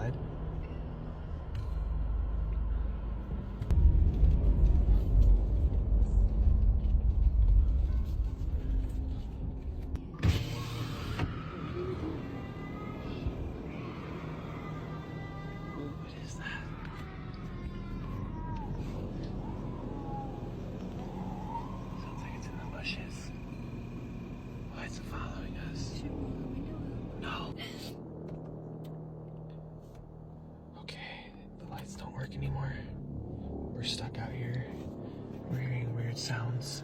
outside. What is that? Sounds like it's in the bushes. Why is it following us? No. Okay, the lights don't work anymore. We're stuck out here. We're hearing weird sounds.